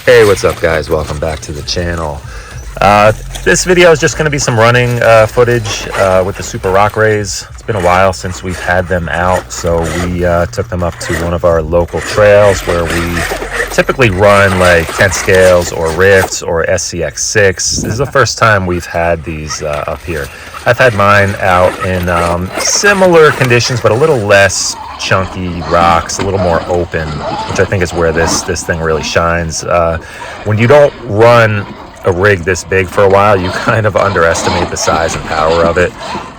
Hey, what's up guys? Welcome back to the channel. This video is just going to be some running footage with the Super Rock Rays. It's been a while since we've had them out, so we took them up to one of our local trails where we typically run like 10 scales or Rifts or SCX6. This is the first time we've had these up here. I've had mine out in similar conditions, but a little less chunky rocks, a little more open, which I think is where this thing really shines. When you don't run a rig this big for a while, you kind of underestimate the size and power of it,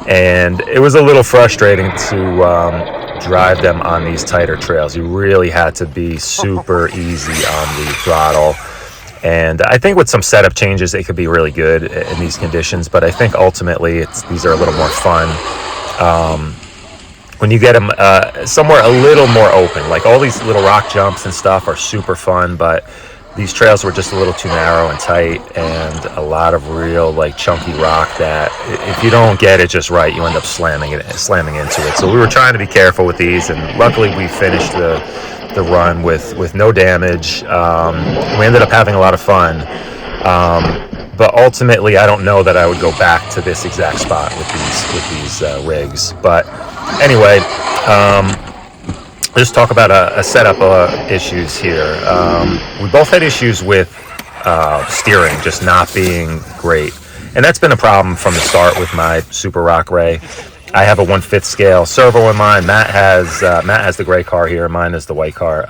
and it was a little frustrating to drive them on these tighter trails. You really had to be super easy on the throttle, and I think with some setup changes it could be really good in these conditions, but I think ultimately these are a little more fun when you get them somewhere a little more open. Like all these little rock jumps and stuff are super fun, but these trails were just a little too narrow and tight, and a lot of real like chunky rock that if you don't get it just right, you end up slamming into it. So we were trying to be careful with these, and luckily we finished the run with no damage. We ended up having a lot of fun, but ultimately I don't know that I would go back to this exact spot with these rigs. But anyway, let's talk about a setup issues here. We both had issues with steering just not being great, and that's been a problem from the start with my Super Rock Ray. I have a 1/5 scale servo in mine. Matt has the gray car here. Mine is the white car.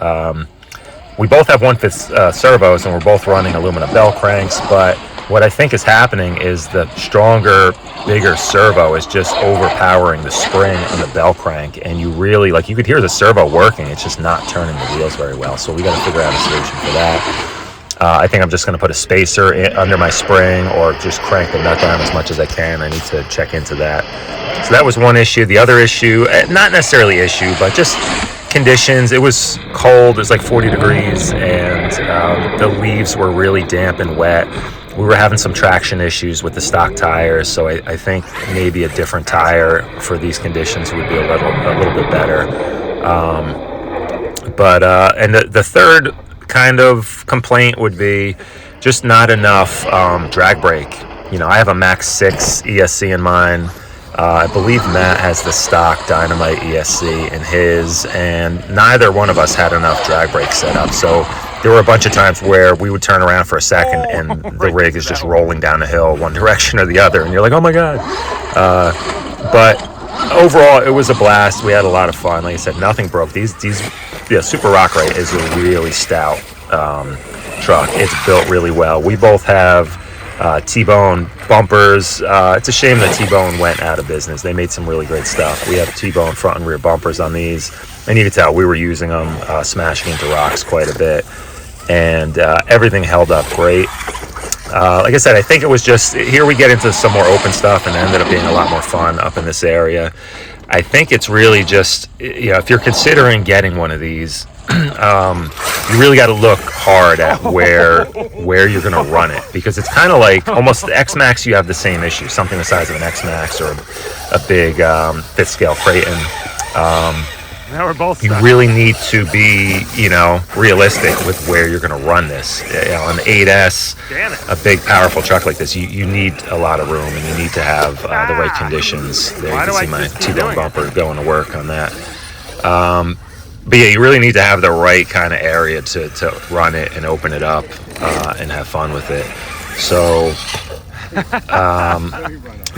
We both have 1/5 servos, and we're both running aluminum bell cranks, but what I think is happening is the stronger, bigger servo is just overpowering the spring on the bell crank, and you really, like, you could hear the servo working, it's just not turning the wheels very well. So we got to figure out a solution for that. I think I'm just going to put a spacer under my spring, or just crank the nut down as much as I can. I need to check into that. So that was one issue. The other issue, not necessarily issue, but just conditions. It was cold. It was like 40 degrees, and the leaves were really damp and wet. We were having some traction issues with the stock tires, so I think maybe a different tire for these conditions would be a little bit better. And the third kind of complaint would be just not enough drag brake. You know, I have a Max 6 ESC in mine. I believe Matt has the stock Dynamite ESC in his, and neither one of us had enough drag brake set up. So there were a bunch of times where we would turn around for a second and the rig is just rolling down a hill one direction or the other, and you're like, oh my god. But overall it was a blast. We had a lot of fun. Like I said, nothing broke. Super Rock Ray is a really stout truck. It's built really well. We both have T-Bone bumpers. It's a shame that T-Bone went out of business. They made some really great stuff. We have T-Bone front and rear bumpers on these, and you can tell we were using them, smashing into rocks quite a bit, and everything held up great. Like I said, I think it was just, here we get into some more open stuff, and it ended up being a lot more fun up in this area. I think it's really just, you know, if you're considering getting one of these, you really got to look hard at where you're going to run it, because it's kind of like almost the X-Max. You have the same issue, something the size of an X-Max or a big 5th scale Creighton. Now we're both you really need to be, you know, realistic with where you're going to run this. You know, an 8S, a big powerful truck like this, you need a lot of room, and you need to have the right conditions. There you can see my T-Bone bumper going to work on that. But yeah, you really need to have the right kind of area to run it and open it up and have fun with it. So,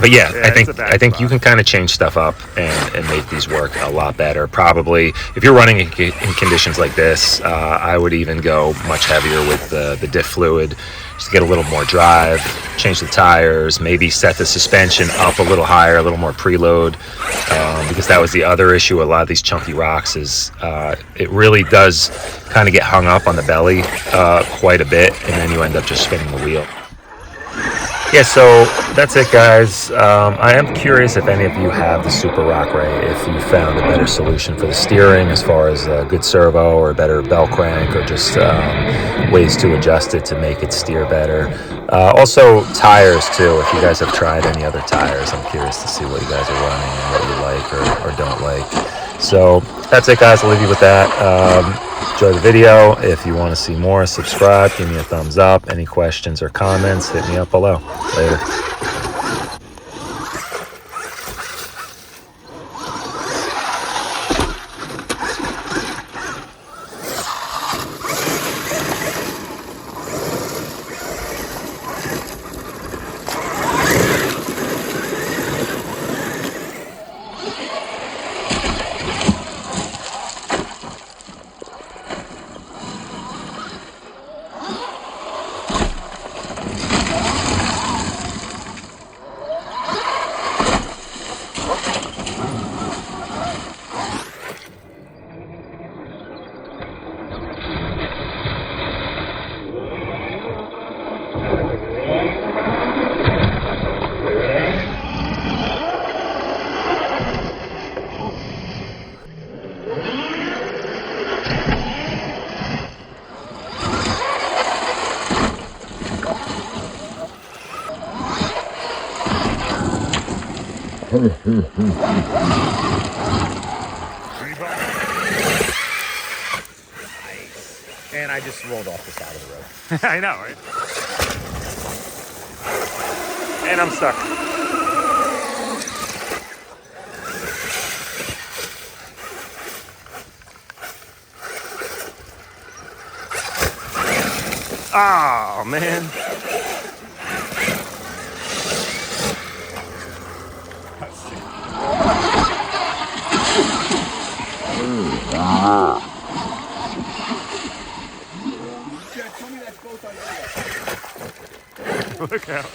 but yeah, I think you can kind of change stuff up and make these work a lot better. Probably, if you're running in conditions like this, I would even go much heavier with the diff fluid, just to get a little more drive, change the tires, maybe set the suspension up a little higher, a little more preload, because that was the other issue. A lot of these chunky rocks is it really does kind of get hung up on the belly quite a bit, and then you end up just spinning the wheel. Yeah, so that's it, guys. I am curious if any of you have the Super Rock Ray, if you found a better solution for the steering as far as a good servo or a better bell crank, or just ways to adjust it to make it steer better. Also, tires, too. If you guys have tried any other tires, I'm curious to see what you guys are running and what you like or don't like. So that's it, guys. I'll leave you with that. enjoy the video. If you want to see more, subscribe, give me a thumbs up. Any questions or comments, hit me up below. Later. And I just rolled off the side of the road. I know, right? And I'm stuck. Oh, man. Look out.